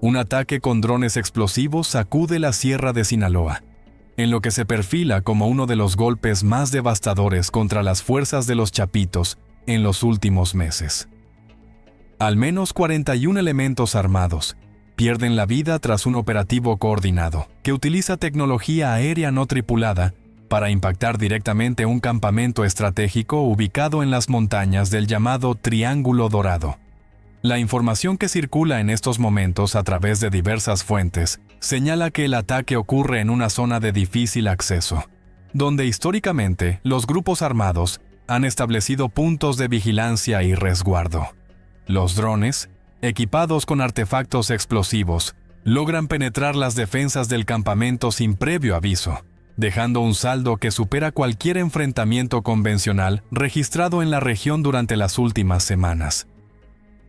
Un ataque con drones explosivos sacude la Sierra de Sinaloa, en lo que se perfila como uno de los golpes más devastadores contra las fuerzas de los Chapitos en los últimos meses. Al menos 41 elementos armados pierden la vida tras un operativo coordinado que utiliza tecnología aérea no tripulada para impactar directamente un campamento estratégico ubicado en las montañas del llamado Triángulo Dorado. La información que circula en estos momentos a través de diversas fuentes señala que el ataque ocurre en una zona de difícil acceso, donde históricamente los grupos armados han establecido puntos de vigilancia y resguardo. Los drones, equipados con artefactos explosivos, logran penetrar las defensas del campamento sin previo aviso, dejando un saldo que supera cualquier enfrentamiento convencional registrado en la región durante las últimas semanas.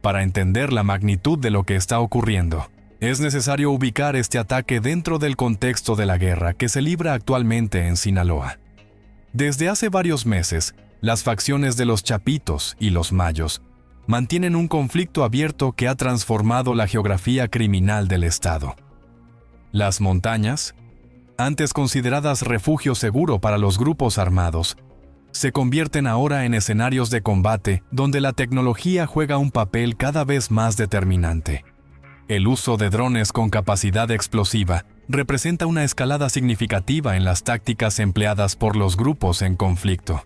Para entender la magnitud de lo que está ocurriendo, es necesario ubicar este ataque dentro del contexto de la guerra que se libra actualmente en Sinaloa. Desde hace varios meses, las facciones de los Chapitos y los Mayos mantienen un conflicto abierto que ha transformado la geografía criminal del estado. Las montañas, antes consideradas refugio seguro para los grupos armados, se convierten ahora en escenarios de combate donde la tecnología juega un papel cada vez más determinante. El uso de drones con capacidad explosiva representa una escalada significativa en las tácticas empleadas por los grupos en conflicto.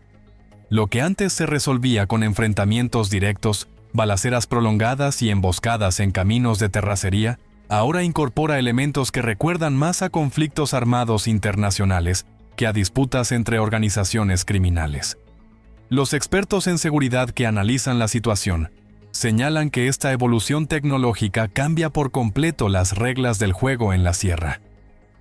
Lo que antes se resolvía con enfrentamientos directos, balaceras prolongadas y emboscadas en caminos de terracería, ahora incorpora elementos que recuerdan más a conflictos armados internacionales que a disputas entre organizaciones criminales. Los expertos en seguridad que analizan la situación señalan que esta evolución tecnológica cambia por completo las reglas del juego en la sierra.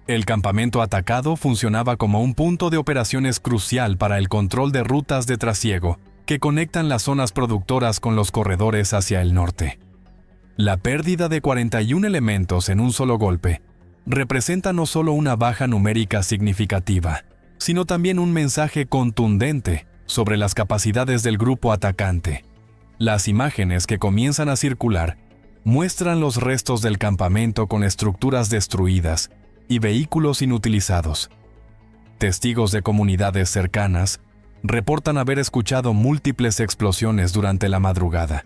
El campamento atacado funcionaba como un punto de operaciones crucial para el control de rutas de trasiego que conectan las zonas productoras con los corredores hacia el norte. La pérdida de 41 elementos en un solo golpe representa no solo una baja numérica significativa, sino también un mensaje contundente sobre las capacidades del grupo atacante. Las imágenes que comienzan a circular muestran los restos del campamento con estructuras destruidas y vehículos inutilizados. Testigos de comunidades cercanas reportan haber escuchado múltiples explosiones durante la madrugada,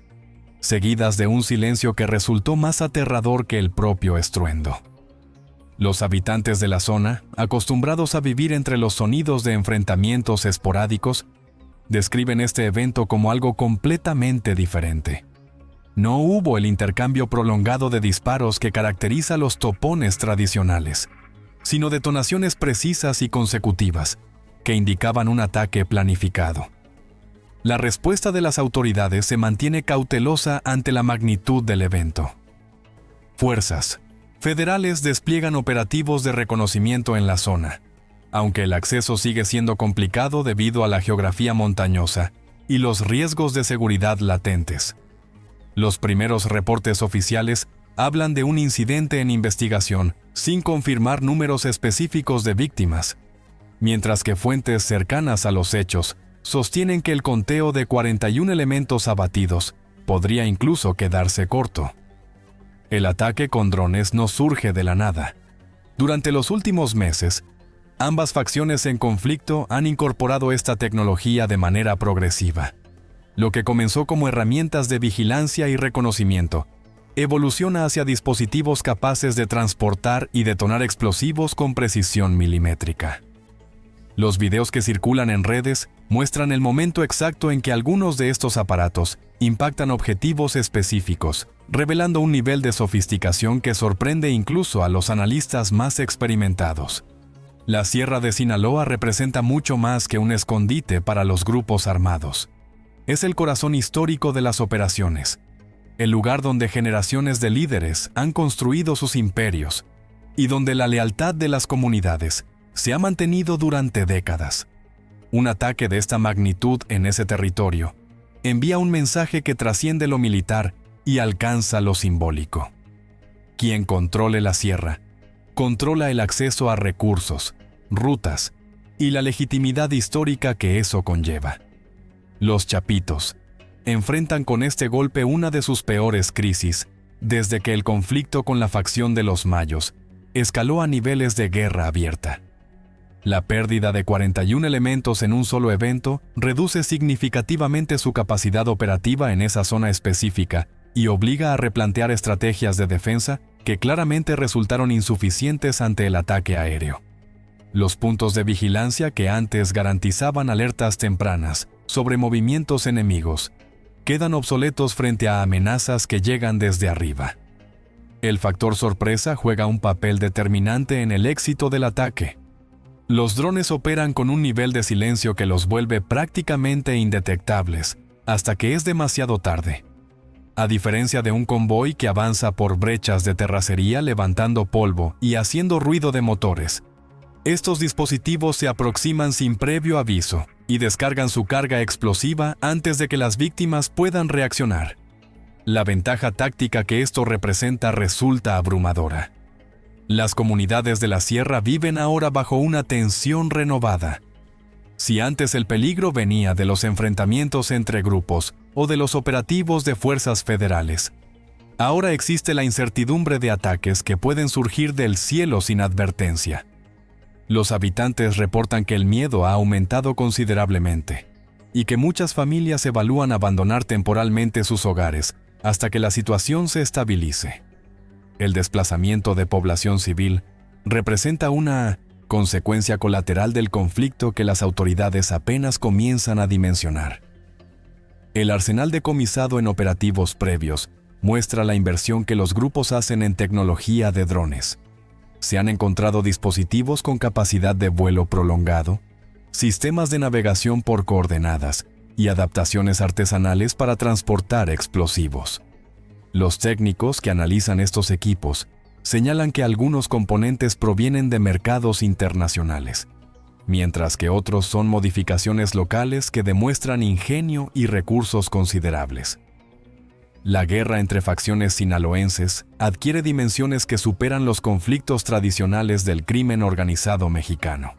seguidas de un silencio que resultó más aterrador que el propio estruendo. Los habitantes de la zona, acostumbrados a vivir entre los sonidos de enfrentamientos esporádicos, describen este evento como algo completamente diferente. No hubo el intercambio prolongado de disparos que caracteriza los topones tradicionales, sino detonaciones precisas y consecutivas que indicaban un ataque planificado. La respuesta de las autoridades se mantiene cautelosa ante la magnitud del evento. Fuerzas federales despliegan operativos de reconocimiento en la zona, aunque el acceso sigue siendo complicado debido a la geografía montañosa y los riesgos de seguridad latentes. Los primeros reportes oficiales hablan de un incidente en investigación sin confirmar números específicos de víctimas, mientras que fuentes cercanas a los hechos sostienen que el conteo de 41 elementos abatidos podría incluso quedarse corto. El ataque con drones no surge de la nada. Durante los últimos meses, ambas facciones en conflicto han incorporado esta tecnología de manera progresiva. Lo que comenzó como herramientas de vigilancia y reconocimiento, evoluciona hacia dispositivos capaces de transportar y detonar explosivos con precisión milimétrica. Los videos que circulan en redes muestran el momento exacto en que algunos de estos aparatos impactan objetivos específicos, revelando un nivel de sofisticación que sorprende incluso a los analistas más experimentados. La Sierra de Sinaloa representa mucho más que un escondite para los grupos armados. Es el corazón histórico de las operaciones, el lugar donde generaciones de líderes han construido sus imperios y donde la lealtad de las comunidades se ha mantenido durante décadas. Un ataque de esta magnitud en ese territorio envía un mensaje que trasciende lo militar y alcanza lo simbólico. Quien controle la sierra, controla el acceso a recursos, rutas y la legitimidad histórica que eso conlleva. Los Chapitos enfrentan con este golpe una de sus peores crisis desde que el conflicto con la facción de los Mayos escaló a niveles de guerra abierta. La pérdida de 41 elementos en un solo evento reduce significativamente su capacidad operativa en esa zona específica y obliga a replantear estrategias de defensa que claramente resultaron insuficientes ante el ataque aéreo. Los puntos de vigilancia que antes garantizaban alertas tempranas sobre movimientos enemigos quedan obsoletos frente a amenazas que llegan desde arriba. El factor sorpresa juega un papel determinante en el éxito del ataque. Los drones operan con un nivel de silencio que los vuelve prácticamente indetectables hasta que es demasiado tarde. A diferencia de un convoy que avanza por brechas de terracería levantando polvo y haciendo ruido de motores, estos dispositivos se aproximan sin previo aviso y descargan su carga explosiva antes de que las víctimas puedan reaccionar. La ventaja táctica que esto representa resulta abrumadora. Las comunidades de la sierra viven ahora bajo una tensión renovada. Si antes el peligro venía de los enfrentamientos entre grupos o de los operativos de fuerzas federales, ahora existe la incertidumbre de ataques que pueden surgir del cielo sin advertencia. Los habitantes reportan que el miedo ha aumentado considerablemente y que muchas familias evalúan abandonar temporalmente sus hogares hasta que la situación se estabilice. El desplazamiento de población civil representa una consecuencia colateral del conflicto que las autoridades apenas comienzan a dimensionar. El arsenal decomisado en operativos previos muestra la inversión que los grupos hacen en tecnología de drones. Se han encontrado dispositivos con capacidad de vuelo prolongado, sistemas de navegación por coordenadas y adaptaciones artesanales para transportar explosivos. Los técnicos que analizan estos equipos señalan que algunos componentes provienen de mercados internacionales, mientras que otros son modificaciones locales que demuestran ingenio y recursos considerables. La guerra entre facciones sinaloenses adquiere dimensiones que superan los conflictos tradicionales del crimen organizado mexicano.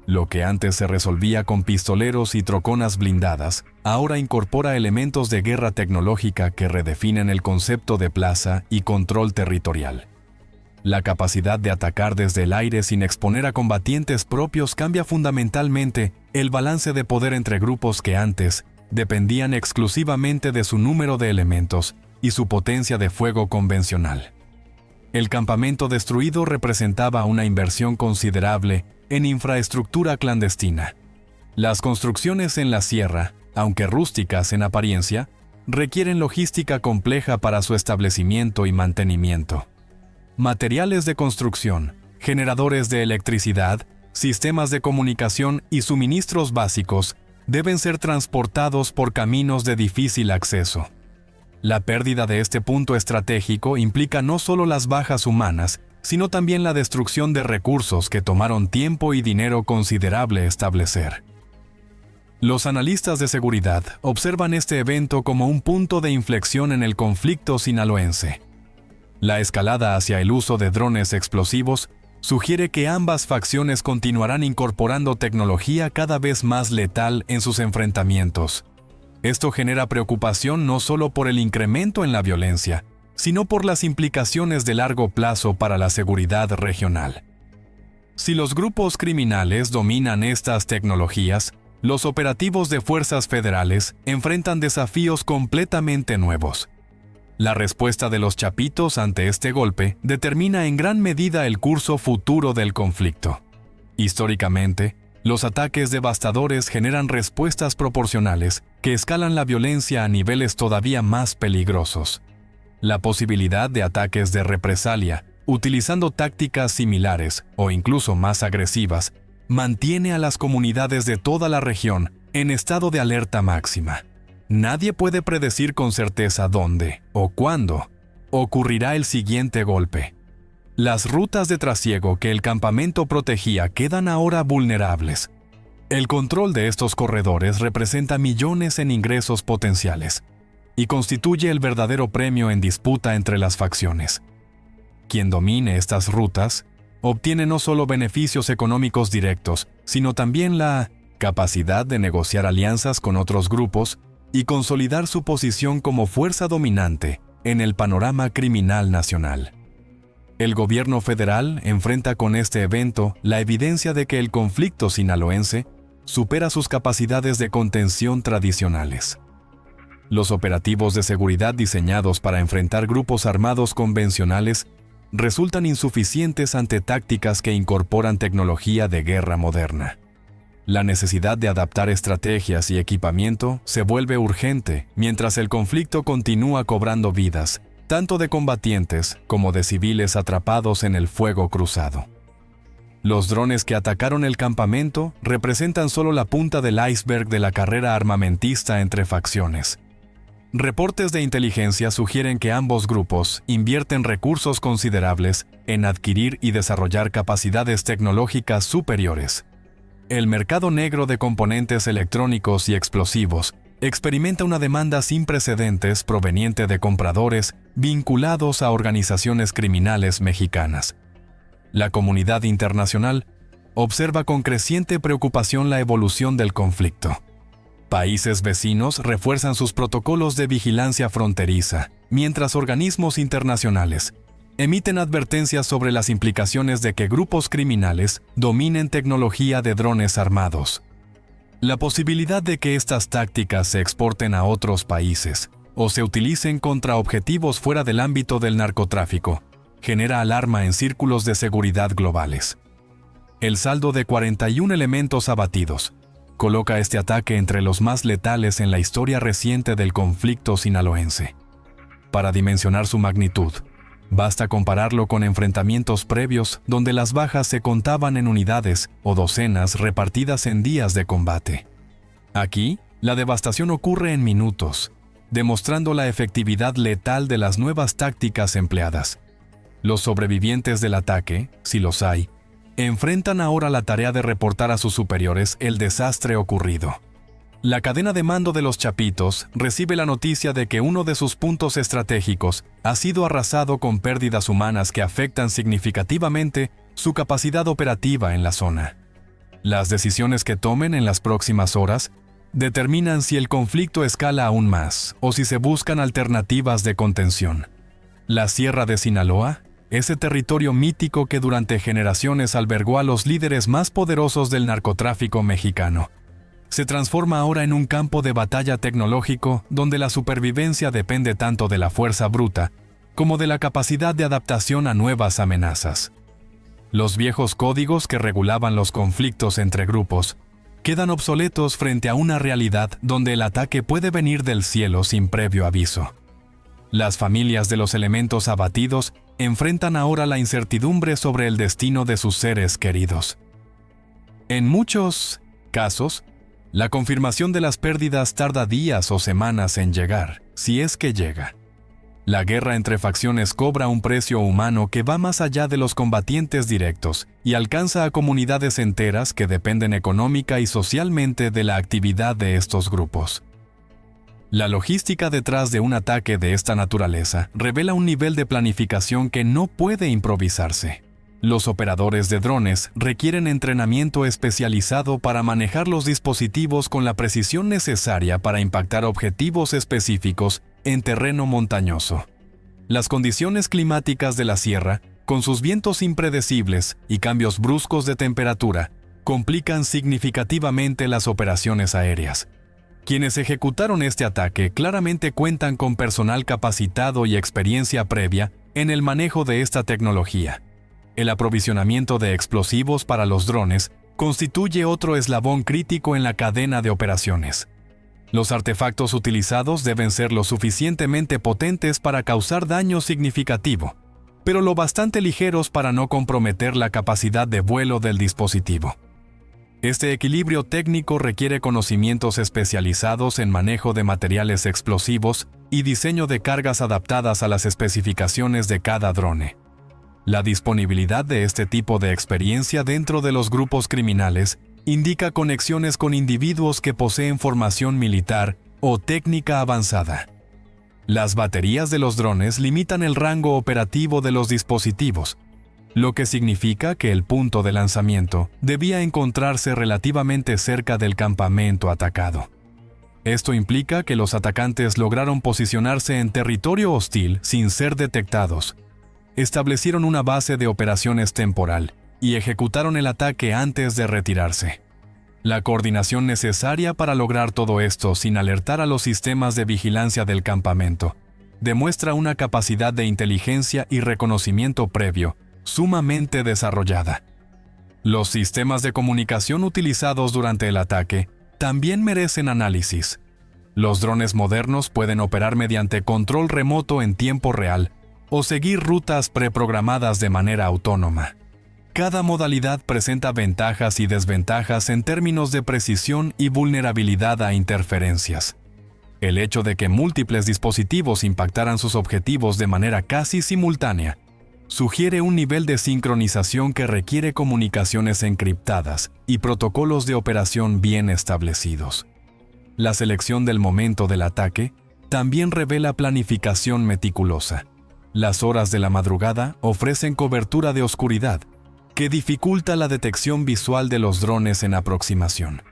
Lo que antes se resolvía con pistoleros y troconas blindadas, ahora incorpora elementos de guerra tecnológica que redefinen el concepto de plaza y control territorial. La capacidad de atacar desde el aire sin exponer a combatientes propios cambia fundamentalmente el balance de poder entre grupos que antes dependían exclusivamente de su número de elementos y su potencia de fuego convencional. El campamento destruido representaba una inversión considerable en infraestructura clandestina. Las construcciones en la sierra, aunque rústicas en apariencia, requieren logística compleja para su establecimiento y mantenimiento. Materiales de construcción, generadores de electricidad, sistemas de comunicación y suministros básicos deben ser transportados por caminos de difícil acceso. La pérdida de este punto estratégico implica no solo las bajas humanas, sino también la destrucción de recursos que tomaron tiempo y dinero considerable establecer. Los analistas de seguridad observan este evento como un punto de inflexión en el conflicto sinaloense. La escalada hacia el uso de drones explosivos sugiere que ambas facciones continuarán incorporando tecnología cada vez más letal en sus enfrentamientos. Esto genera preocupación no solo por el incremento en la violencia, sino por las implicaciones de largo plazo para la seguridad regional. Si los grupos criminales dominan estas tecnologías, los operativos de fuerzas federales enfrentan desafíos completamente nuevos. La respuesta de los chapitos ante este golpe determina en gran medida el curso futuro del conflicto. Históricamente, los ataques devastadores generan respuestas proporcionales que escalan la violencia a niveles todavía más peligrosos. La posibilidad de ataques de represalia, utilizando tácticas similares o incluso más agresivas, mantiene a las comunidades de toda la región en estado de alerta máxima. Nadie puede predecir con certeza dónde o cuándo ocurrirá el siguiente golpe. Las rutas de trasiego que el campamento protegía quedan ahora vulnerables. El control de estos corredores representa millones en ingresos potenciales y constituye el verdadero premio en disputa entre las facciones. Quien domine estas rutas obtiene no solo beneficios económicos directos, sino también la capacidad de negociar alianzas con otros grupos y consolidar su posición como fuerza dominante en el panorama criminal nacional. El gobierno federal enfrenta con este evento la evidencia de que el conflicto sinaloense supera sus capacidades de contención tradicionales. Los operativos de seguridad diseñados para enfrentar grupos armados convencionales resultan insuficientes ante tácticas que incorporan tecnología de guerra moderna. La necesidad de adaptar estrategias y equipamiento se vuelve urgente mientras el conflicto continúa cobrando vidas, tanto de combatientes como de civiles atrapados en el fuego cruzado. Los drones que atacaron el campamento representan solo la punta del iceberg de la carrera armamentista entre facciones. Reportes de inteligencia sugieren que ambos grupos invierten recursos considerables en adquirir y desarrollar capacidades tecnológicas superiores. El mercado negro de componentes electrónicos y explosivos experimenta una demanda sin precedentes proveniente de compradores vinculados a organizaciones criminales mexicanas. La comunidad internacional observa con creciente preocupación la evolución del conflicto. Países vecinos refuerzan sus protocolos de vigilancia fronteriza, mientras organismos internacionales emiten advertencias sobre las implicaciones de que grupos criminales dominen tecnología de drones armados. La posibilidad de que estas tácticas se exporten a otros países o se utilicen contra objetivos fuera del ámbito del narcotráfico genera alarma en círculos de seguridad globales. El saldo de 41 elementos abatidos coloca este ataque entre los más letales en la historia reciente del conflicto sinaloense. Para dimensionar su magnitud, basta compararlo con enfrentamientos previos donde las bajas se contaban en unidades o docenas repartidas en días de combate. Aquí, la devastación ocurre en minutos, demostrando la efectividad letal de las nuevas tácticas empleadas. Los sobrevivientes del ataque, si los hay, enfrentan ahora la tarea de reportar a sus superiores el desastre ocurrido. La cadena de mando de los Chapitos recibe la noticia de que uno de sus puntos estratégicos ha sido arrasado con pérdidas humanas que afectan significativamente su capacidad operativa en la zona. Las decisiones que tomen en las próximas horas determinan si el conflicto escala aún más o si se buscan alternativas de contención. La Sierra de Sinaloa, ese territorio mítico que durante generaciones albergó a los líderes más poderosos del narcotráfico mexicano, se transforma ahora en un campo de batalla tecnológico donde la supervivencia depende tanto de la fuerza bruta como de la capacidad de adaptación a nuevas amenazas. Los viejos códigos que regulaban los conflictos entre grupos quedan obsoletos frente a una realidad donde el ataque puede venir del cielo sin previo aviso. Las familias de los elementos abatidos enfrentan ahora la incertidumbre sobre el destino de sus seres queridos. En muchos casos, la confirmación de las pérdidas tarda días o semanas en llegar, si es que llega. La guerra entre facciones cobra un precio humano que va más allá de los combatientes directos y alcanza a comunidades enteras que dependen económica y socialmente de la actividad de estos grupos. La logística detrás de un ataque de esta naturaleza revela un nivel de planificación que no puede improvisarse. Los operadores de drones requieren entrenamiento especializado para manejar los dispositivos con la precisión necesaria para impactar objetivos específicos en terreno montañoso. Las condiciones climáticas de la sierra, con sus vientos impredecibles y cambios bruscos de temperatura, complican significativamente las operaciones aéreas. Quienes ejecutaron este ataque claramente cuentan con personal capacitado y experiencia previa en el manejo de esta tecnología. El aprovisionamiento de explosivos para los drones constituye otro eslabón crítico en la cadena de operaciones. Los artefactos utilizados deben ser lo suficientemente potentes para causar daño significativo, pero lo bastante ligeros para no comprometer la capacidad de vuelo del dispositivo. Este equilibrio técnico requiere conocimientos especializados en manejo de materiales explosivos y diseño de cargas adaptadas a las especificaciones de cada drone. La disponibilidad de este tipo de experiencia dentro de los grupos criminales indica conexiones con individuos que poseen formación militar o técnica avanzada. Las baterías de los drones limitan el rango operativo de los dispositivos, lo que significa que el punto de lanzamiento debía encontrarse relativamente cerca del campamento atacado. Esto implica que los atacantes lograron posicionarse en territorio hostil sin ser detectados. Establecieron una base de operaciones temporal y ejecutaron el ataque antes de retirarse. La coordinación necesaria para lograr todo esto sin alertar a los sistemas de vigilancia del campamento demuestra una capacidad de inteligencia y reconocimiento previo sumamente desarrollada. Los sistemas de comunicación utilizados durante el ataque también merecen análisis. Los drones modernos pueden operar mediante control remoto en tiempo real o seguir rutas preprogramadas de manera autónoma. Cada modalidad presenta ventajas y desventajas en términos de precisión y vulnerabilidad a interferencias. El hecho de que múltiples dispositivos impactaran sus objetivos de manera casi simultánea sugiere un nivel de sincronización que requiere comunicaciones encriptadas y protocolos de operación bien establecidos. La selección del momento del ataque también revela planificación meticulosa. Las horas de la madrugada ofrecen cobertura de oscuridad, que dificulta la detección visual de los drones en aproximación.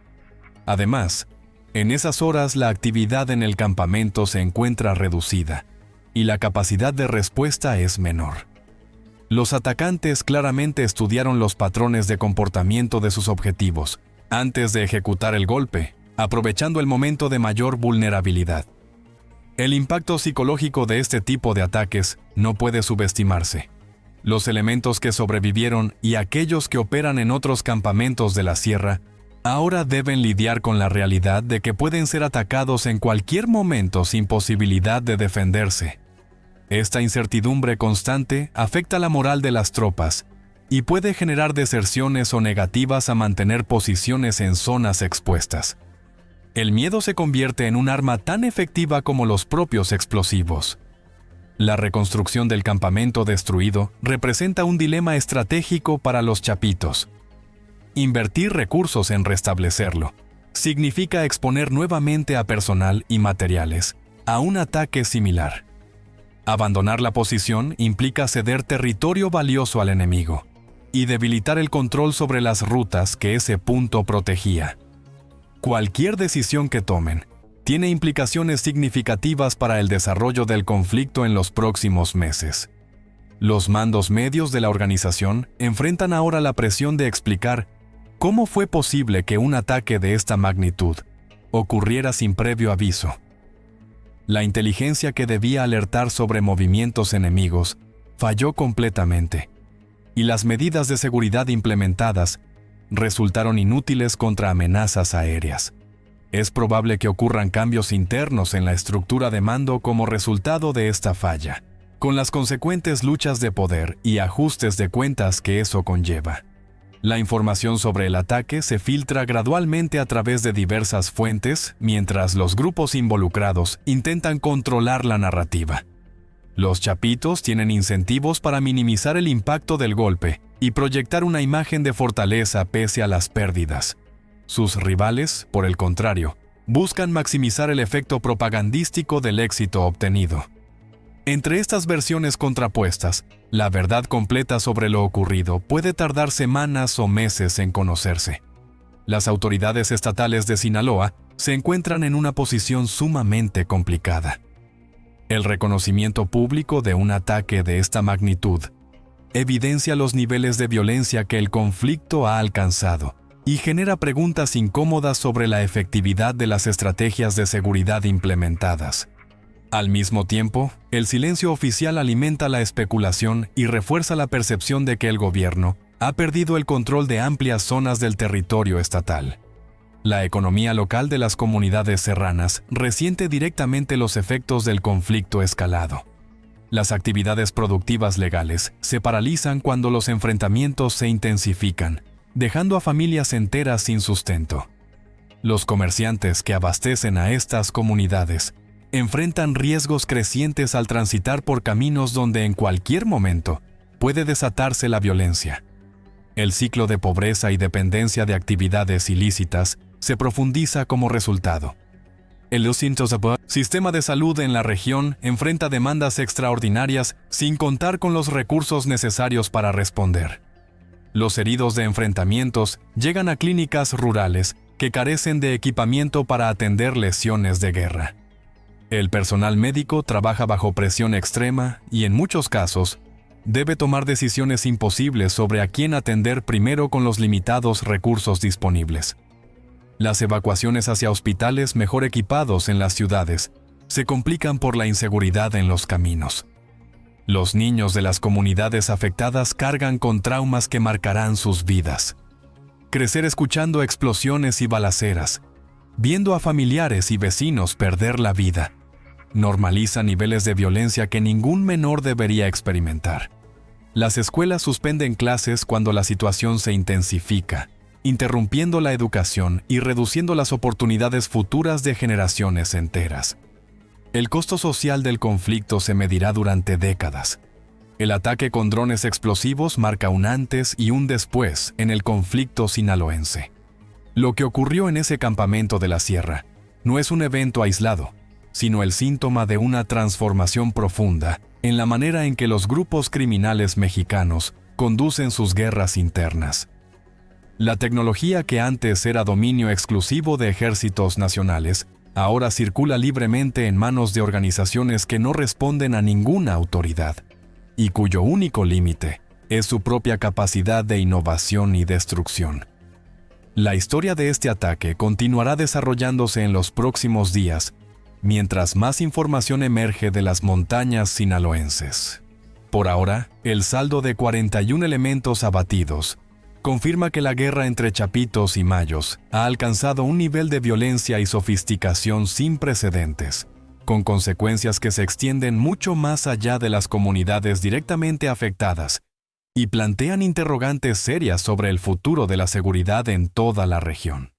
Además, en esas horas la actividad en el campamento se encuentra reducida y la capacidad de respuesta es menor. Los atacantes claramente estudiaron los patrones de comportamiento de sus objetivos antes de ejecutar el golpe, aprovechando el momento de mayor vulnerabilidad. El impacto psicológico de este tipo de ataques no puede subestimarse. Los elementos que sobrevivieron y aquellos que operan en otros campamentos de la sierra ahora deben lidiar con la realidad de que pueden ser atacados en cualquier momento sin posibilidad de defenderse. Esta incertidumbre constante afecta la moral de las tropas y puede generar deserciones o negativas a mantener posiciones en zonas expuestas. El miedo se convierte en un arma tan efectiva como los propios explosivos. La reconstrucción del campamento destruido representa un dilema estratégico para los chapitos. Invertir recursos en restablecerlo significa exponer nuevamente a personal y materiales a un ataque similar. Abandonar la posición implica ceder territorio valioso al enemigo y debilitar el control sobre las rutas que ese punto protegía. Cualquier decisión que tomen tiene implicaciones significativas para el desarrollo del conflicto en los próximos meses. Los mandos medios de la organización enfrentan ahora la presión de explicar cómo fue posible que un ataque de esta magnitud ocurriera sin previo aviso. La inteligencia que debía alertar sobre movimientos enemigos falló completamente, y las medidas de seguridad implementadas resultaron inútiles contra amenazas aéreas. Es probable que ocurran cambios internos en la estructura de mando como resultado de esta falla, con las consecuentes luchas de poder y ajustes de cuentas que eso conlleva. La información sobre el ataque se filtra gradualmente a través de diversas fuentes, mientras los grupos involucrados intentan controlar la narrativa. Los chapitos tienen incentivos para minimizar el impacto del golpe y proyectar una imagen de fortaleza pese a las pérdidas. Sus rivales, por el contrario, buscan maximizar el efecto propagandístico del éxito obtenido. Entre estas versiones contrapuestas, la verdad completa sobre lo ocurrido puede tardar semanas o meses en conocerse. Las autoridades estatales de Sinaloa se encuentran en una posición sumamente complicada. El reconocimiento público de un ataque de esta magnitud evidencia los niveles de violencia que el conflicto ha alcanzado y genera preguntas incómodas sobre la efectividad de las estrategias de seguridad implementadas. Al mismo tiempo, el silencio oficial alimenta la especulación y refuerza la percepción de que el gobierno ha perdido el control de amplias zonas del territorio estatal. La economía local de las comunidades serranas resiente directamente los efectos del conflicto escalado. Las actividades productivas legales se paralizan cuando los enfrentamientos se intensifican, dejando a familias enteras sin sustento. Los comerciantes que abastecen a estas comunidades enfrentan riesgos crecientes al transitar por caminos donde en cualquier momento puede desatarse la violencia. El ciclo de pobreza y dependencia de actividades ilícitas se profundiza como resultado. El sistema de salud en la región enfrenta demandas extraordinarias sin contar con los recursos necesarios para responder. Los heridos de enfrentamientos llegan a clínicas rurales que carecen de equipamiento para atender lesiones de guerra. El personal médico trabaja bajo presión extrema y, en muchos casos, debe tomar decisiones imposibles sobre a quién atender primero con los limitados recursos disponibles. Las evacuaciones hacia hospitales mejor equipados en las ciudades se complican por la inseguridad en los caminos. Los niños de las comunidades afectadas cargan con traumas que marcarán sus vidas. Crecer escuchando explosiones y balaceras, viendo a familiares y vecinos perder la vida, normaliza niveles de violencia que ningún menor debería experimentar. Las escuelas suspenden clases cuando la situación se intensifica, interrumpiendo la educación y reduciendo las oportunidades futuras de generaciones enteras. El costo social del conflicto se medirá durante décadas. El ataque con drones explosivos marca un antes y un después en el conflicto sinaloense. Lo que ocurrió en ese campamento de la sierra no es un evento aislado, sino el síntoma de una transformación profunda en la manera en que los grupos criminales mexicanos conducen sus guerras internas. La tecnología que antes era dominio exclusivo de ejércitos nacionales, ahora circula libremente en manos de organizaciones que no responden a ninguna autoridad, y cuyo único límite es su propia capacidad de innovación y destrucción. La historia de este ataque continuará desarrollándose en los próximos días, mientras más información emerge de las montañas sinaloenses. Por ahora, el saldo de 41 elementos abatidos confirma que la guerra entre chapitos y mayos ha alcanzado un nivel de violencia y sofisticación sin precedentes, con consecuencias que se extienden mucho más allá de las comunidades directamente afectadas y plantean interrogantes serias sobre el futuro de la seguridad en toda la región.